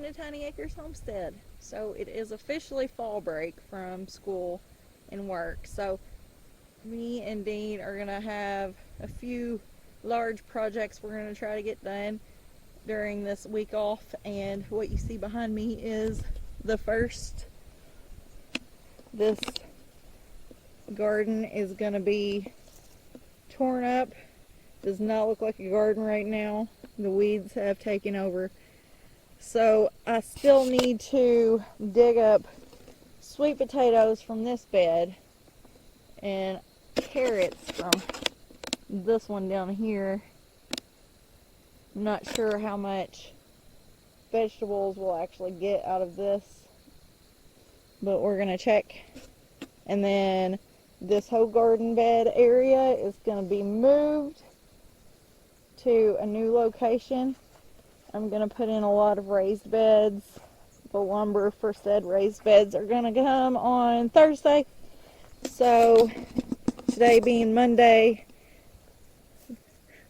joined a Tiny Acres homestead. So it is officially fall break from school and work. So me and Dean are going to have a few large projects we're going to try to get done during this week off. And what you see behind me is the first. This garden is going to be torn up. Does not look like a garden right now. The weeds have taken over. So I still need to dig up sweet potatoes from this bed and carrots from this one down here. I'm not sure how much vegetables we'll actually get out of this, but we're going to check. And then this whole garden bed area is going to be moved to a new location. I'm going to put in a lot of raised beds. The lumber for said raised beds are going to come on Thursday. So today being Monday,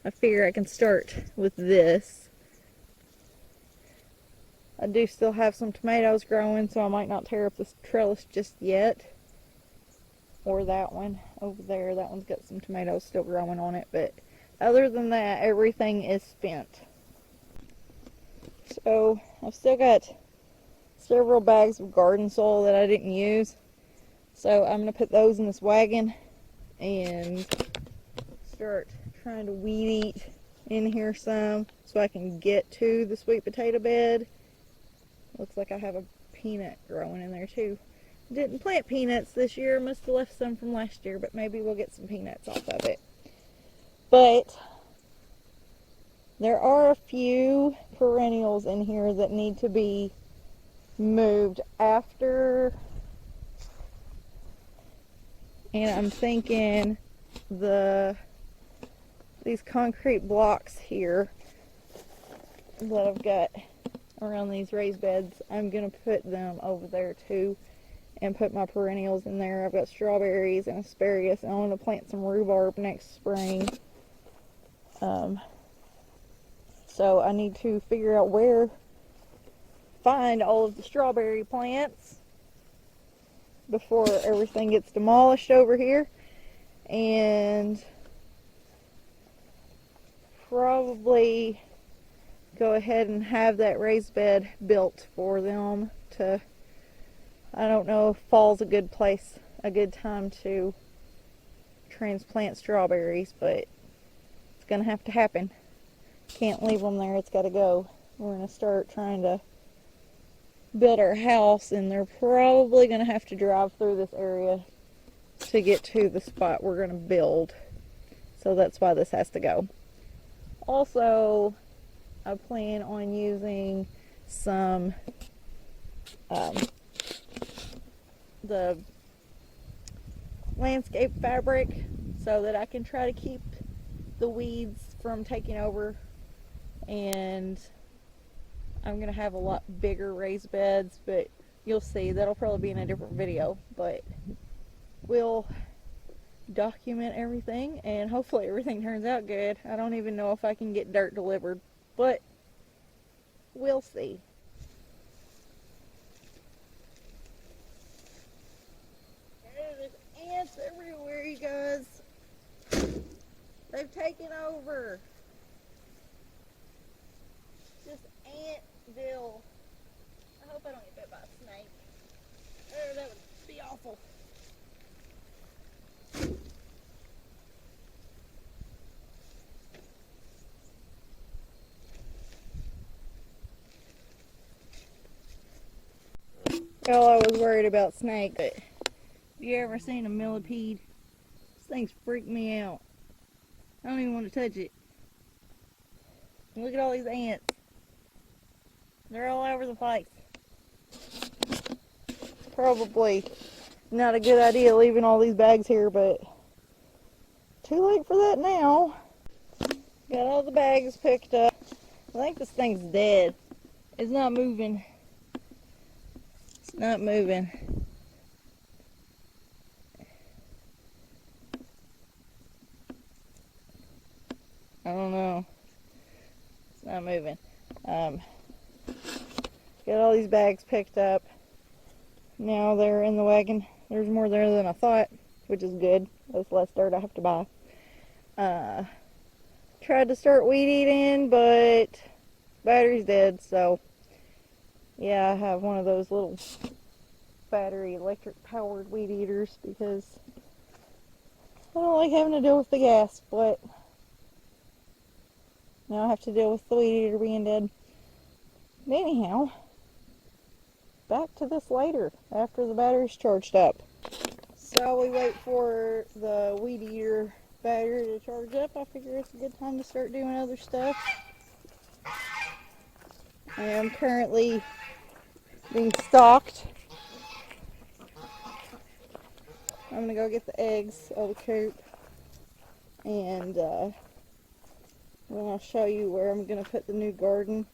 I figure I can start with this. I do still have some tomatoes growing, so I might not tear up this trellis just yet. Or that one over there. That one's got some tomatoes still growing on it. But other than that, everything is spent. So I've still got several bags of garden soil that I didn't use. So I'm going to put those in this wagon and start trying to weed eat in here some so I can get to the sweet potato bed. Looks like I have a peanut growing in there too. Didn't plant peanuts this year. Must have left some from last year, but maybe we'll get some peanuts off of it. But there are a few perennials in here that need to be moved after. And I'm thinking these concrete blocks here that I've got around these raised beds, I'm going to put them over there too and put my perennials in there. I've got strawberries and asparagus, and I want to plant some rhubarb next spring. So I need to figure out where find all of the strawberry plants before everything gets demolished over here, and probably go ahead and have that raised bed built for them to, I don't know if fall's a good place, a good time to transplant strawberries, but it's gonna have to happen. Can't leave them there, it's gotta go. We're gonna start trying to build our house, and they're probably gonna have to drive through this area to get to the spot we're gonna build. So that's why this has to go. Also, I plan on using some the landscape fabric so that I can try to keep the weeds from taking over, and I'm going to have a lot bigger raised beds, but you'll see, that'll probably be in a different video, but we'll document everything and hopefully everything turns out good. I don't even know if I can get dirt delivered, but we'll see. There's ants everywhere, you guys. They've taken over. Just Antville. I hope I don't get bit by a snake. Oh, that would be awful. Well, I was worried about snake, but have you ever seen a millipede? These things freak me out. I don't even want to touch it. Look at all these ants. They're all over the place. Probably not a good idea leaving all these bags here, but too late for that now. Got all the bags picked up. I think this thing's dead. It's not moving. It's not moving. I don't know. It's not moving. Got all these bags picked up. Now they're in the wagon. There's more there than I thought, which is good. That's less dirt I have to buy. Tried to start weed eating, but battery's dead, so yeah, I have one of those little battery electric powered weed eaters because I don't like having to deal with the gas, but now I have to deal with the weed eater being dead. But anyhow, back to this later after the battery's charged up. So we wait for the weed eater battery to charge up. I figure it's a good time to start doing other stuff. I am currently being stalked. I'm gonna go get the eggs out of the coop, and then I'll show you where I'm gonna put the new garden.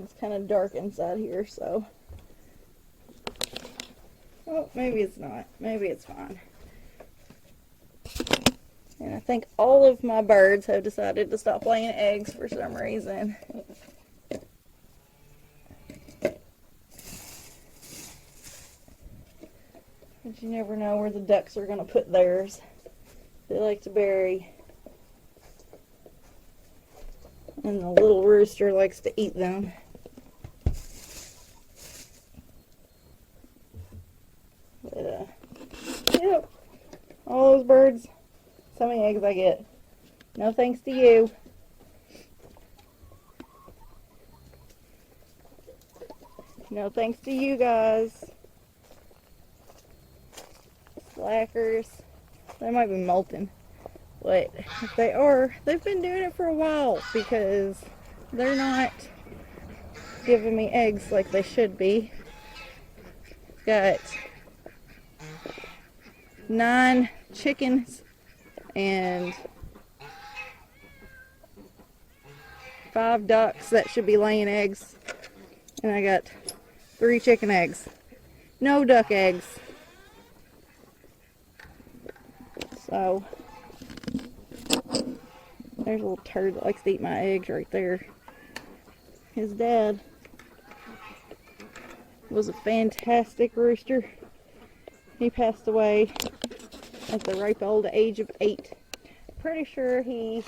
It's kind of dark inside here, so oh, maybe it's not. Maybe it's fine. And I think all of my birds have decided to stop laying eggs for some reason. But you never know where the ducks are going to put theirs. They like to bury. And the little rooster likes to eat them. But, yep. All those birds. So many eggs I get. No thanks to you. No thanks to you guys. Slackers. They might be molting. But if they are, they've been doing it for a while because they're not giving me eggs like they should be. Got 9 chickens and 5 ducks that should be laying eggs. And I got 3 chicken eggs. No duck eggs. So, there's a little turd that likes to eat my eggs right there. His dad was a fantastic rooster. He passed away at the ripe old age of 8. Pretty sure he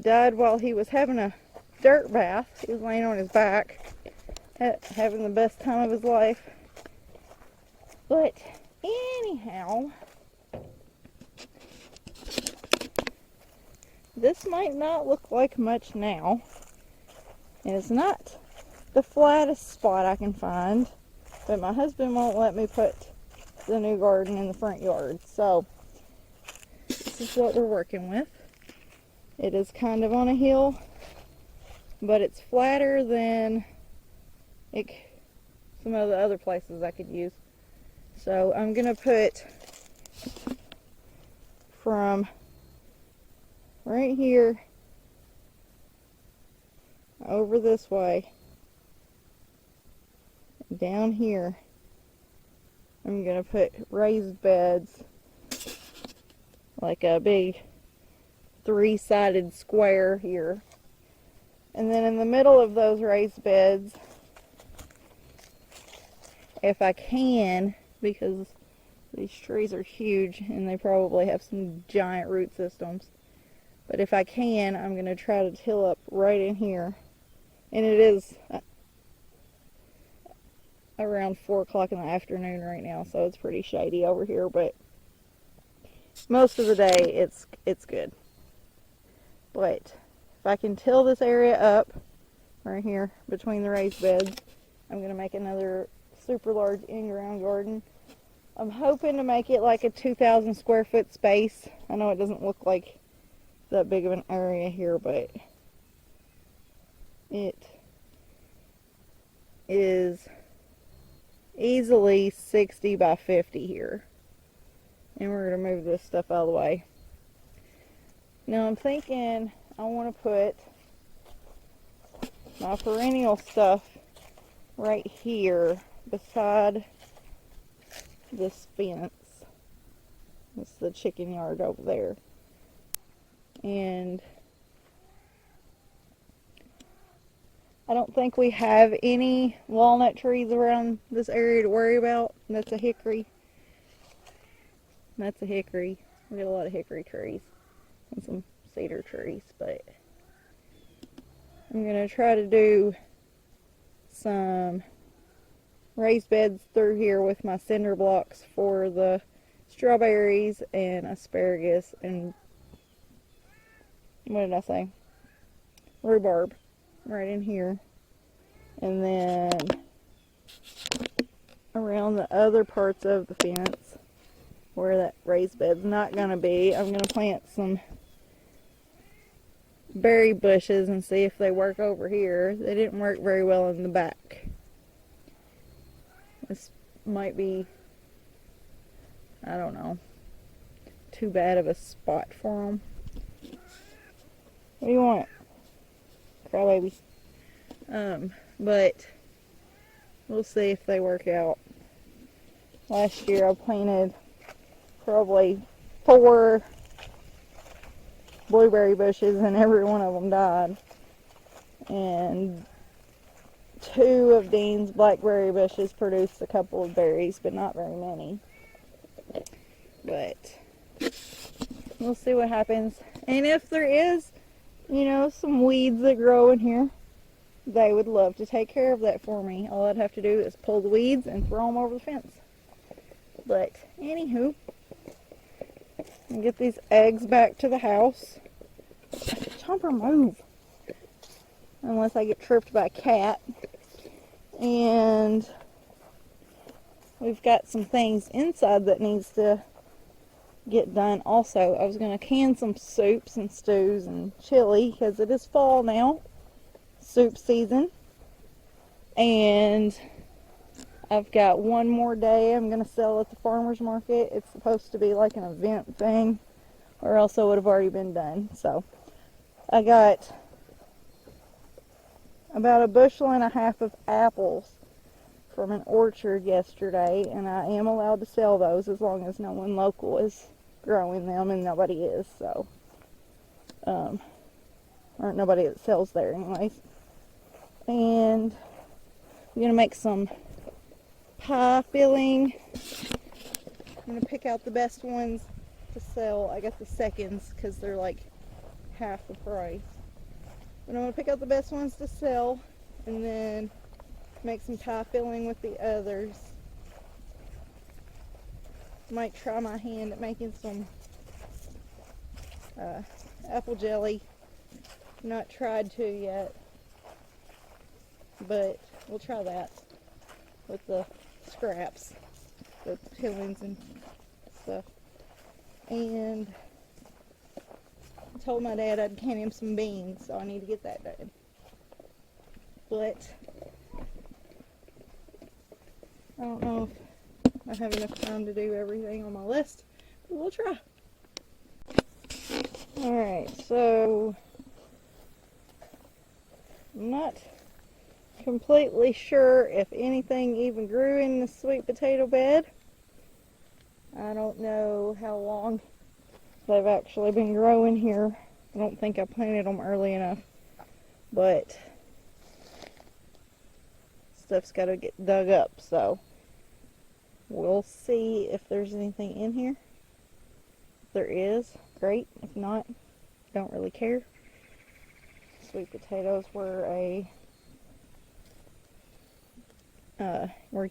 died while he was having a dirt bath. He was laying on his back, having the best time of his life. But anyhow, this might not look like much now, and it's not the flattest spot I can find, but my husband won't let me put the new garden in the front yard, so this is what we're working with. It is kind of on a hill, but it's flatter than some of the other places I could use. So I'm gonna put from right here over this way down here. I'm gonna put raised beds, like a big 3-sided square here, and then in the middle of those raised beds, if I can, because these trees are huge and they probably have some giant root systems, but if I can, I'm going to try to till up right in here. And it is around 4 o'clock in the afternoon right now, so it's pretty shady over here, but most of the day it's good. But if I can till this area up right here between the raised beds, I'm going to make another super large in-ground garden. I'm hoping to make it like a 2,000 square foot space. I know it doesn't look like that big of an area here, but it is easily 60 by 50 here. And we're going to move this stuff out of the way. Now I'm thinking I want to put my perennial stuff right here beside this fence. It's the chicken yard over there. And I don't think we have any walnut trees around this area to worry about. That's a hickory. That's a hickory. We got a lot of hickory trees and some cedar trees, but I'm going to try to do some raised beds through here with my cinder blocks for the strawberries and asparagus and, what did I say? Rhubarb right in here. And then around the other parts of the fence where that raised bed's not going to be, I'm going to plant some berry bushes and see if they work over here. They didn't work very well in the back. This might be, I don't know, too bad of a spot for them. What do you want? Crybaby. But we'll see if they work out. Last year I planted probably 4 blueberry bushes and every one of them died. And 2 of Dean's blackberry bushes produced a couple of berries, but not very many. But we'll see what happens. And if there is, you know, some weeds that grow in here, they would love to take care of that for me. All I'd have to do is pull the weeds and throw them over the fence. But anywho, and get these eggs back to the house. Chomper, move. Unless I get tripped by a cat. And we've got some things inside that needs to get done also. I was going to can some soups and stews and chili because it is fall now. Soup season. And I've got one more day I'm going to sell at the farmer's market. It's supposed to be like an event thing, or else it would have already been done. So I got about 1.5 bushels of apples from an orchard yesterday, and I am allowed to sell those as long as no one local is growing them, and nobody is, so or nobody that sells there anyways. And I'm going to make some pie filling. I'm going to pick out the best ones to sell. I got the seconds because they're like half the price. But I'm going to pick out the best ones to sell and then make some pie filling with the others. Might try my hand at making some apple jelly. Not tried to yet, but we'll try that with the scraps, the peelings and stuff. And I told my dad I'd can him some beans, so I need to get that done. But I don't know if I have enough time to do everything on my list, but we'll try. Alright, so I'm not completely sure if anything even grew in the sweet potato bed. I don't know how long they've actually been growing here. I don't think I planted them early enough, but stuff's got to get dug up, so we'll see if there's anything in here. If there is, great. If not, don't really care. Sweet potatoes were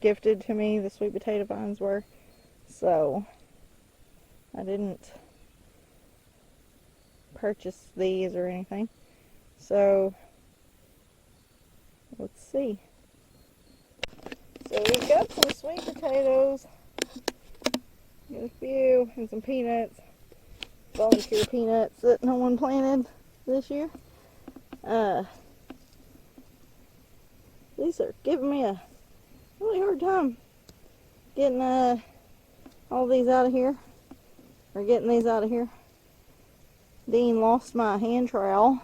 gifted to me. The sweet potato vines were, so I didn't purchase these or anything. So let's see. So we've got some sweet potatoes, got a few, and some peanuts, volunteer peanuts that no one planted this year. These are giving me a really hard time getting all these out of here, or getting these out of here. Dean lost my hand trowel,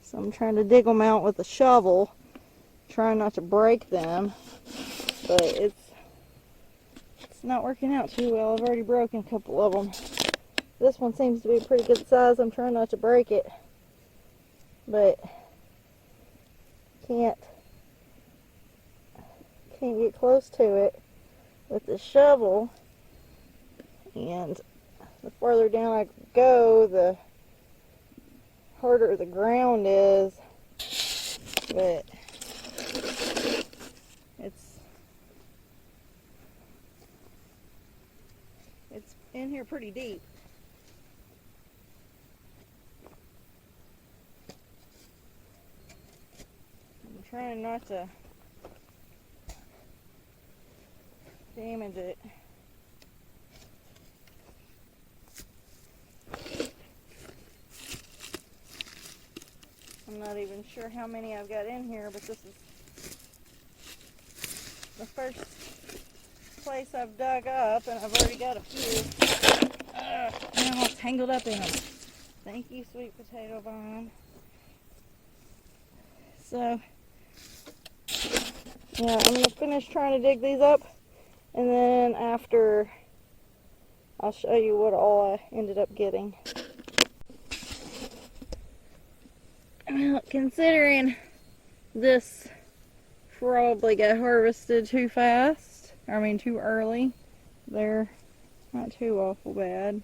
so I'm trying to dig them out with a shovel, trying not to break them, but it's not working out too well. I've already broken a couple of them. This one seems to be a pretty good size. I'm trying not to break it, but can't get close to it with the shovel, and the farther down I go, the harder the ground is. But it's in here pretty deep. I'm trying not to damage it. I'm not even sure how many I've got in here, but this is the first place I've dug up, and I've already got a few. I'm all tangled up in them. Thank you, sweet potato vine. So, yeah, I'm going to finish trying to dig these up, and then after, I'll show you what all I ended up getting. Well, considering this probably got harvested too fast, too early, they're not too awful bad.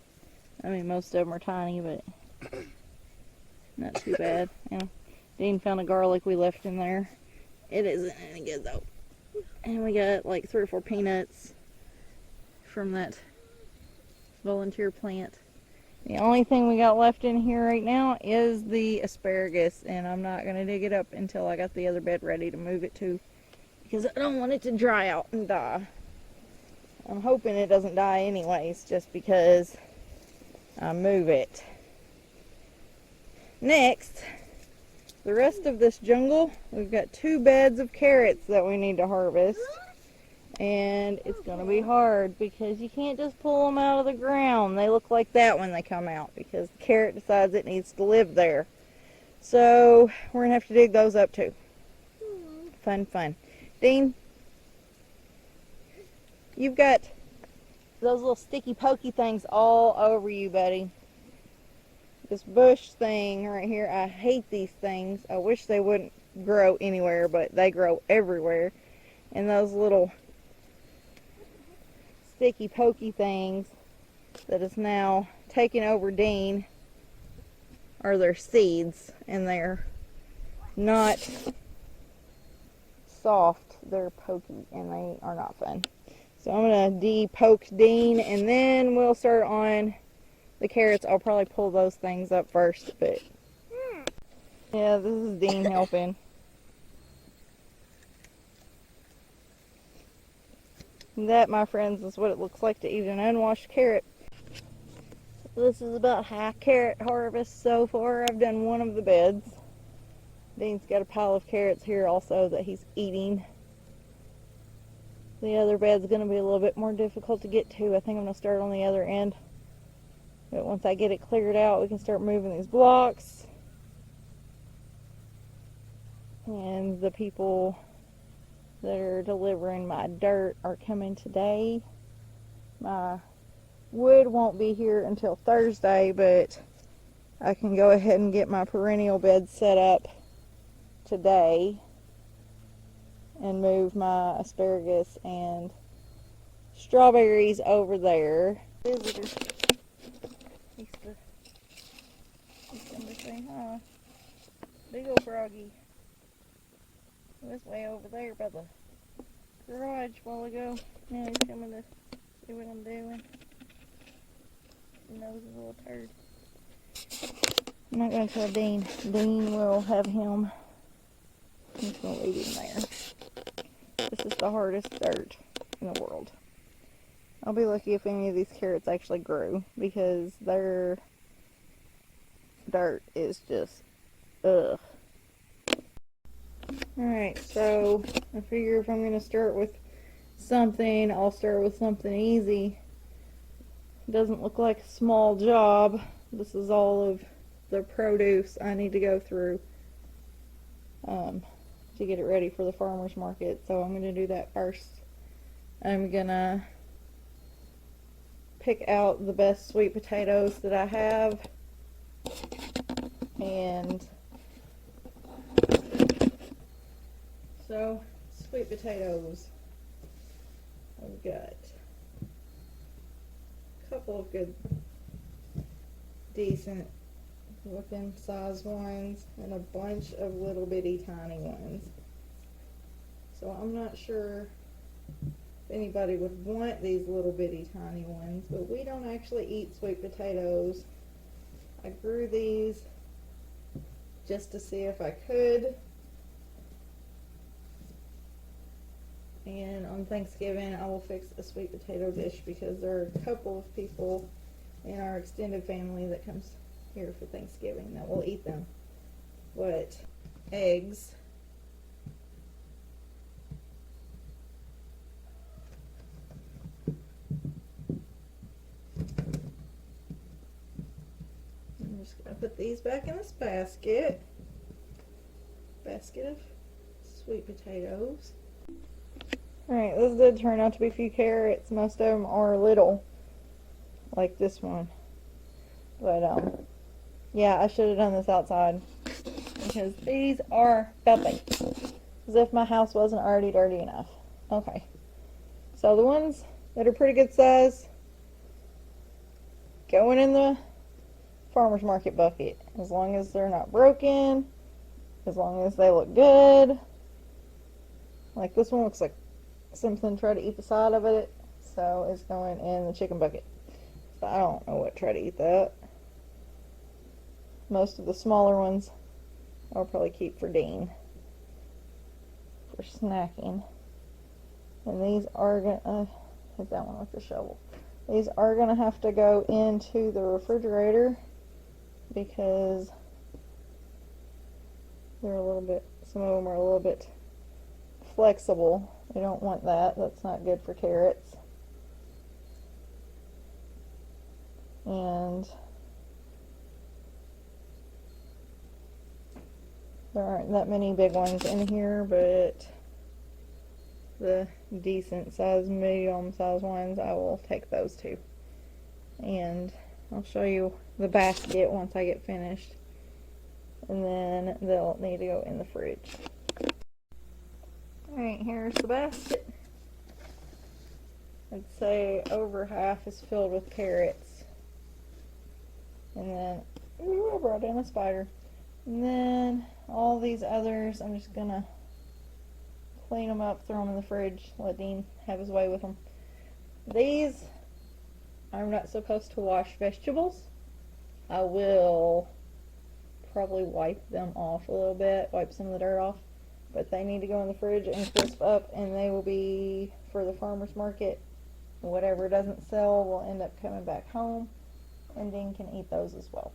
I mean, most of them are tiny, but not too bad. Yeah. Dean found a garlic we left in there. It isn't any good though. And we got like 3 or 4 peanuts from that volunteer plant. The only thing we got left in here right now is the asparagus, and I'm not going to dig it up until I got the other bed ready to move it to, because I don't want it to dry out and die. I'm hoping it doesn't die anyways, just because I move it. Next, the rest of this jungle, we've got 2 beds of carrots that we need to harvest. And it's going to be hard because you can't just pull them out of the ground. They look like that when they come out because the carrot decides it needs to live there. So we're going to have to dig those up too. Fun, fun. Dean, you've got those little sticky pokey things all over you, buddy. This bush thing right here, I hate these things. I wish they wouldn't grow anywhere, but they grow everywhere. And those little sticky pokey things that is now taking over Dean are their seeds, and they're not soft, they're pokey, and they are not fun. So I'm going to de-poke Dean, and then we'll start on the carrots. I'll probably pull those things up first, but yeah, this is Dean helping. That, my friends, is what it looks like to eat an unwashed carrot. This is about half carrot harvest so far. I've done one of the beds. Dean's got a pile of carrots here also that he's eating. The other bed's going to be a little bit more difficult to get to. I think I'm going to start on the other end. But once I get it cleared out, we can start moving these blocks. And the people that are delivering my dirt are coming today. My wood won't be here until Thursday, but I can go ahead and get my perennial bed set up today and move my asparagus and strawberries over there. Visitor. He's gonna say hi. Big old froggy. He was way over there by the garage a while ago. Now he's coming to see what I'm doing. He knows his little turd. I'm not going to tell Dean. Dean will have him. He's going to leave him there. This is the hardest dirt in the world. I'll be lucky if any of these carrots actually grew, because their dirt is just, ugh. Alright, so I figure if I'm going to start with something, I'll start with something easy. It doesn't look like a small job. This is all of the produce I need to go through to get it ready for the farmer's market. So I'm going to do that first. I'm going to pick out the best sweet potatoes that I have and So, sweet potatoes. I've got a couple of good, decent looking size ones and a bunch of little bitty tiny ones. So I'm not sure if anybody would want these little bitty tiny ones, but we don't actually eat sweet potatoes. I grew these just to see if I could. And on Thanksgiving, I will fix a sweet potato dish because there are a couple of people in our extended family that comes here for Thanksgiving that will eat them. But eggs, I'm just going to put these back in this basket of sweet potatoes. Alright, this did turn out to be a few carrots. Most of them are little, like this one. But, yeah, I should have done this outside because these are filthy. As if my house wasn't already dirty enough. Okay. So the ones that are pretty good size, going in the farmer's market bucket. As long as they're not broken, as long as they look good. Like this one looks like something tried to eat the side of it, so it's going in the chicken bucket. So I don't know what tried to eat that. Most of the smaller ones I'll probably keep for Dean for snacking. And these are gonna hit that one with the shovel. These are gonna have to go into the refrigerator because they're a little bit, some of them are a little bit flexible. We don't want that. That's not good for carrots. And there aren't that many big ones in here, but the decent size, medium size ones, I will take those too. And I'll show you the basket once I get finished. And then they'll need to go in the fridge. Alright, here's the basket. I'd say over half is filled with carrots. And then, ooh, I brought in a spider. And then all these others, I'm just gonna clean them up, throw them in the fridge, let Dean have his way with them. These, I'm not supposed to wash vegetables. I will probably wipe them off a little bit, wipe some of the dirt off, but they need to go in the fridge and crisp up, and they will be for the farmer's market. Whatever doesn't sell will end up coming back home, and Dean can eat those as well.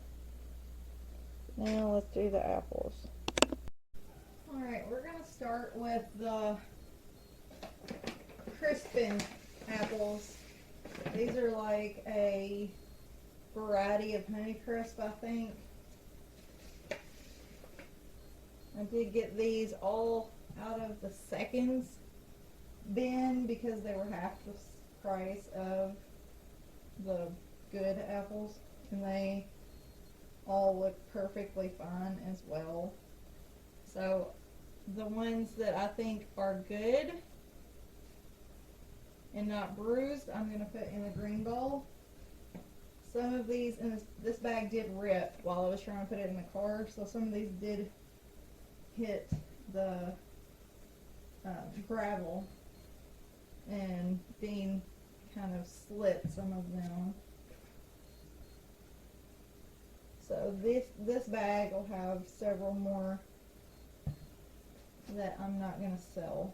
Now let's do the apples. Alright, we're going to start with the Crispin apples. These are like a variety of Honeycrisp, I think. I did get these all out of the seconds bin because they were half the price of the good apples, and they all look perfectly fine as well. So the ones that I think are good and not bruised, I'm going to put in the green bowl. Some of these, and this bag did rip while I was trying to put it in the car, so some of these did hit the gravel, and Dean kind of slit some of them. So this bag will have several more that I'm not going to sell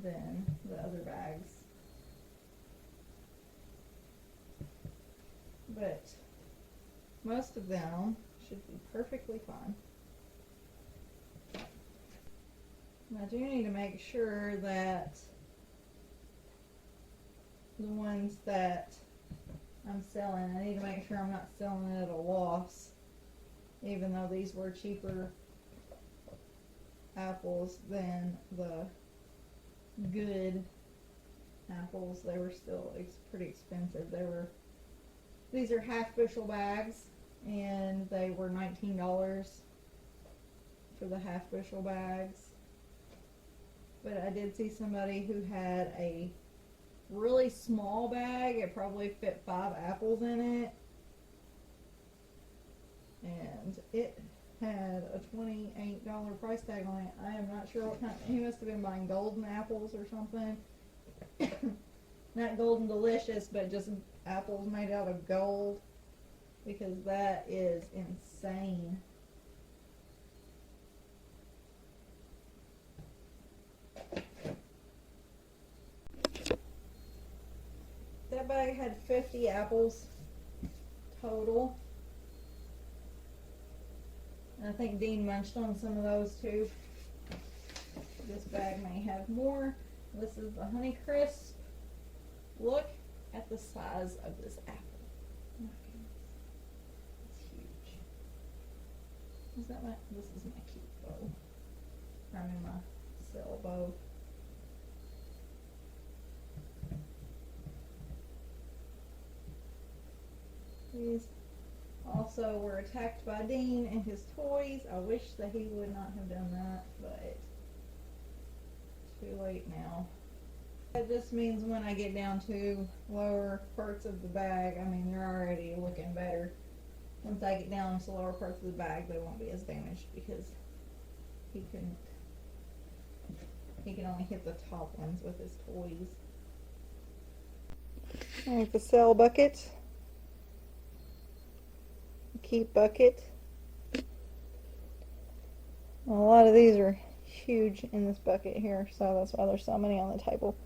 than the other bags. But most of them should be perfectly fine. I do need to make sure that the ones that I'm selling, I need to make sure I'm not selling it at a loss, even though these were cheaper apples than the good apples. They were still pretty expensive. These are half bushel bags, and they were $19 for the half bushel bags. but I did see somebody who had a really small bag. It probably fit 5 apples in it, and it had a $28 price tag on it. I am not sure what kind. He must have been buying golden apples or something. Not golden delicious, but just apples made out of gold, because that is insane. That bag had 50 apples total. And I think Dean munched on some of those too. This bag may have more. This is the Honey Crisp. Look at the size of this apple. Oh my goodness. It's huge. Is that my, this is my cute bow. I mean my cell bow. These also were attacked by Dean and his toys. I wish that he would not have done that, but too late now. That just means when I get down to lower parts of the bag, I mean, they're already looking better. Once I get down to lower parts of the bag, they won't be as damaged because he can only hit the top ones with his toys. Alright, the cell bucket. Keep bucket. A lot of these are huge in this bucket here, so that's why there's so many on the table.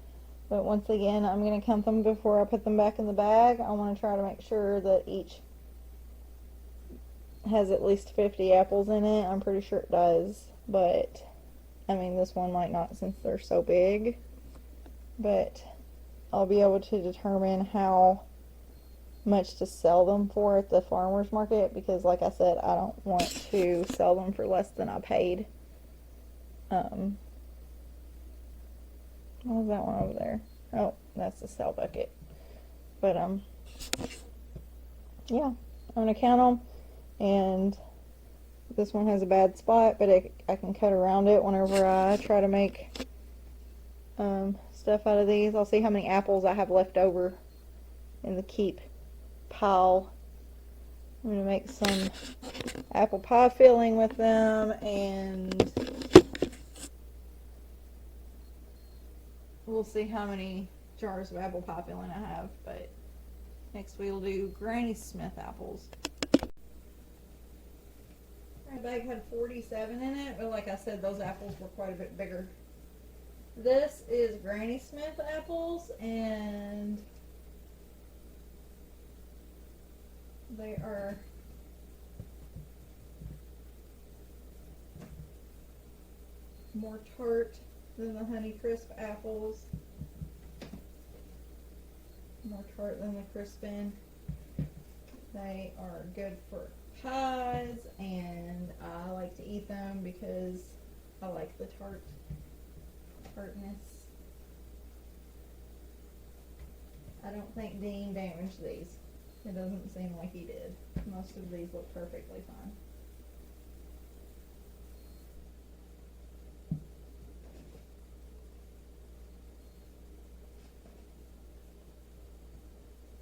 But once again, I'm going to count them before I put them back in the bag. I want to try to make sure that each has at least 50 apples in it. I'm pretty sure it does, but I mean, this one might not since they're so big, but I'll be able to determine how much to sell them for at the farmer's market, because like I said, I don't want to sell them for less than I paid. What was that one over there? Oh, that's the cell bucket. But yeah, I'm gonna count them, and this one has a bad spot, but I can cut around it whenever I try to make stuff out of these. I'll see how many apples I have left over in the keep pile. I'm going to make some apple pie filling with them, and we'll see how many jars of apple pie filling I have. But next we'll do Granny Smith apples. My bag had 47 in it, but like I said, those apples were quite a bit bigger. This is Granny Smith apples, and they are more tart than the Honey Crisp apples. More tart than the Crispin. They are good for pies, and I like to eat them because I like the tartness. I don't think Dean damaged these. It doesn't seem like he did. Most of these look perfectly fine.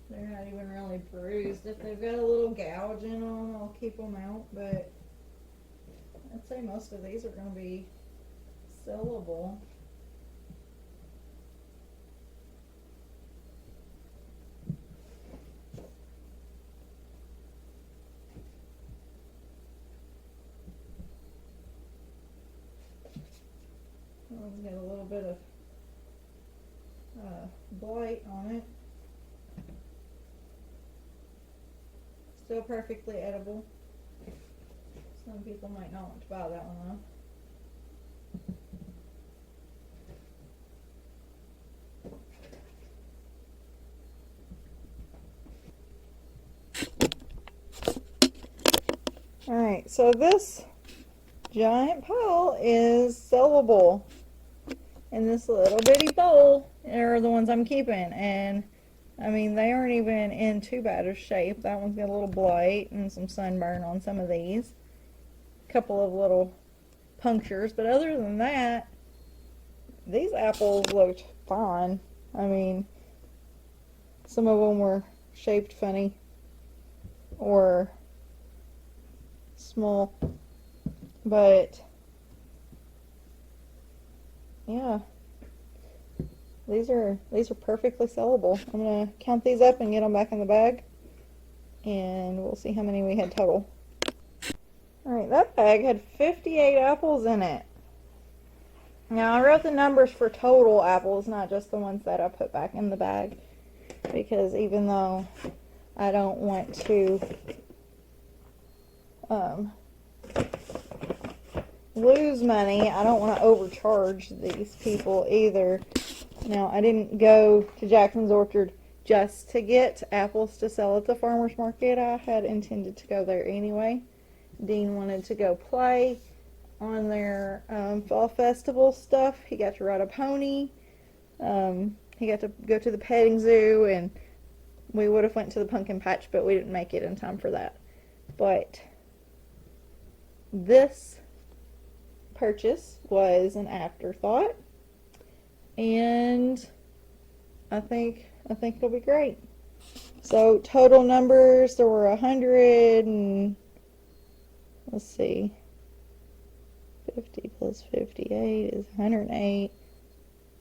They're not even really bruised. If they've got a little gouge in them, I'll keep them out, but I'd say most of these are going to be sellable. One's got a little bit of blight on it. Still perfectly edible. Some people might not want to buy that one though. Alright, so this giant pile is sellable. In this little bitty bowl are the ones I'm keeping, and I mean, they aren't even in too bad of shape. That one's got a little blight and some sunburn on some of these. A couple of little punctures, but other than that, these apples looked fine. I mean, some of them were shaped funny or small, but yeah, these are perfectly sellable. I'm gonna count these up and get them back in the bag, and we'll see how many we had total. Alright, that bag had 58 apples in it. Now, I wrote the numbers for total apples, not just the ones that I put back in the bag, because even though I don't want to lose money, I don't want to overcharge these people either. Now, I didn't go to Jackson's Orchard just to get apples to sell at the farmer's market. I had intended to go there anyway. Dean wanted to go play on their fall festival stuff. He got to ride a pony. He got to go to the petting zoo, and we would have went to the pumpkin patch, but we didn't make it in time for that. But this purchase was an afterthought, and I think it'll be great. So total numbers, there were 100 and let's see, 50 plus 58 is 108,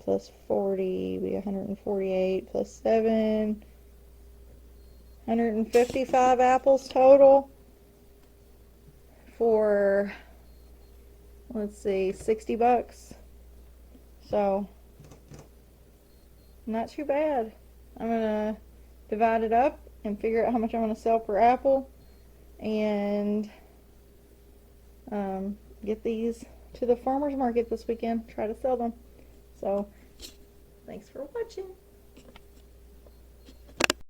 plus 40 be 148, plus 7, 155 apples total for, let's see, 60 bucks. So not too bad. I'm gonna divide it up and figure out how much I'm gonna sell per apple, and get these to the farmer's market this weekend, try to sell them. So thanks for watching.